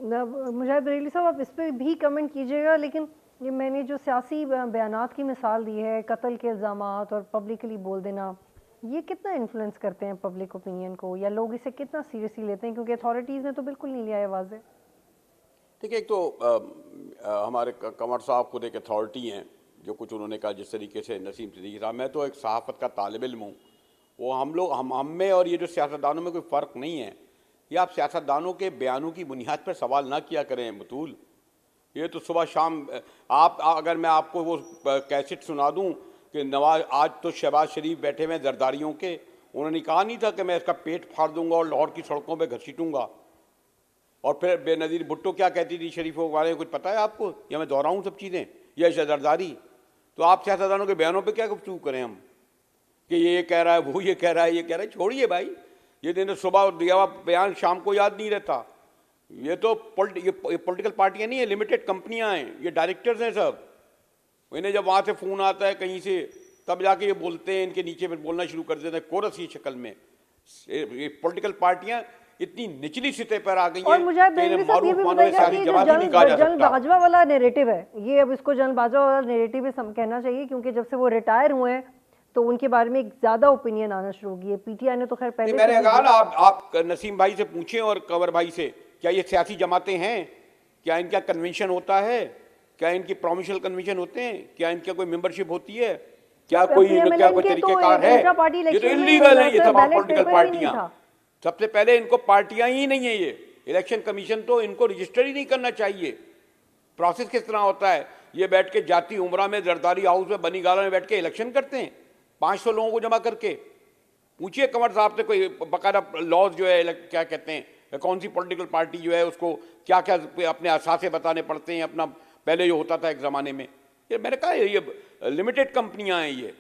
मुजाहिद बरेली साहब, आप इस पे भी कमेंट कीजिएगा, लेकिन ये मैंने जो सियासी बयानात की मिसाल दी है, कत्ल के इल्ज़ामात और पब्लिकली बोल देना, ये कितना इन्फ्लुएंस करते हैं पब्लिक ओपिनियन को, या लोग इसे कितना सीरियसली लेते हैं? क्योंकि अथॉरिटीज़ ने तो बिल्कुल नहीं लिया है वाज़े। देखिए, एक तो हमारे कंवर साहब खुद एक अथॉरिटी हैं, जो कुछ उन्होंने कहा जिस तरीके से नसीम सिद्दीकी साहब, मैं तो एक सहाफ़त का तालिब इल्म हूँ। वो हम लोग हम में और ये जो सियासतदानों में कोई फ़र्क नहीं है। ये आप सियासतदानों के बयानों की बुनियाद पर सवाल ना किया करें बतूल। ये तो सुबह शाम आप अगर मैं आपको वो कैसेट सुना दूं कि नवाज आज तो शहबाज शरीफ बैठे हुए जरदारियों के, उन्होंने कहा नहीं था कि मैं इसका पेट फाड़ दूंगा और लाहौर की सड़कों पे घसीटूंगा। और फिर बेनज़ीर भुट्टो क्या कहती थी शरीफों के बारे में, कुछ पता है आपको? या मैं दोहराऊँ सब चीज़ें? यह जरदारी। तो आप सियासतदानों के बयानों पे क्या गुफ्तगू करें हम कि ये कह रहा है, वो ये कह रहा है, ये कह रहा है। छोड़िए भाई, ये दिन सुबह दिया हुआ बयान शाम को याद नहीं रहता। ये तो पॉलिटिकल पार्टियां नहीं है, लिमिटेड कंपनियां हैं, ये डायरेक्टर्स हैं सब। इन्हें जब वहाँ से फ़ोन आता है कहीं से, तब जाके ये बोलते हैं, इनके नीचे फिर बोलना शुरू कर देते हैं कोरस की शक्ल में। ये पॉलिटिकल पार्टियां इतनी निचली सतह पर आ गई हैं। और मुजाहिद बरेली साहब, ये भी बताइएगा कि जो जनरल बाजवा वाला नैरेटिव है, ये अब इसको जनरल बाजवा वाला नैरेटिव कहना चाहिए, क्योंकि जब से वो रिटायर हुए हैं तो उनके बारे में एक ज्यादा ओपिनियन आना शुरू हो गई है। पीटीआई ने तो खैर पहले मैंने कहा ना, आप नसीम भाई से पूछें और कंवर भाई से, क्या ये सियासी जमातें हैं? क्या इनका कन्वेंशन होता है? क्या इनकी प्रोविंशियल कन्वेंशन होते हैं? क्या इनका कोई मेंबरशिप होती है? क्या कोई तरीकेकार है? ये तो इलीगल है, ये तमाम पॉलिटिकल पार्टियां। सबसे पहले इनको पार्टियां ही नहीं है, ये इलेक्शन कमीशन तो इनको रजिस्टर ही नहीं करना चाहिए। प्रोसेस किस तरह होता है? ये बैठ के जाती उमरा में जरदारी हाउस में बनी गाला में बैठ के इलेक्शन करते हैं 500 लोगों को जमा करके। पूछिए कंवर साहब से, कोई बकायदा लॉज जो है क्या कहते हैं, कौन सी पॉलिटिकल पार्टी जो है उसको क्या क्या अपने असासे बताने पड़ते हैं, अपना पहले जो होता था एक ज़माने में। ये मैंने कहा, ये लिमिटेड कंपनियां हैं ये।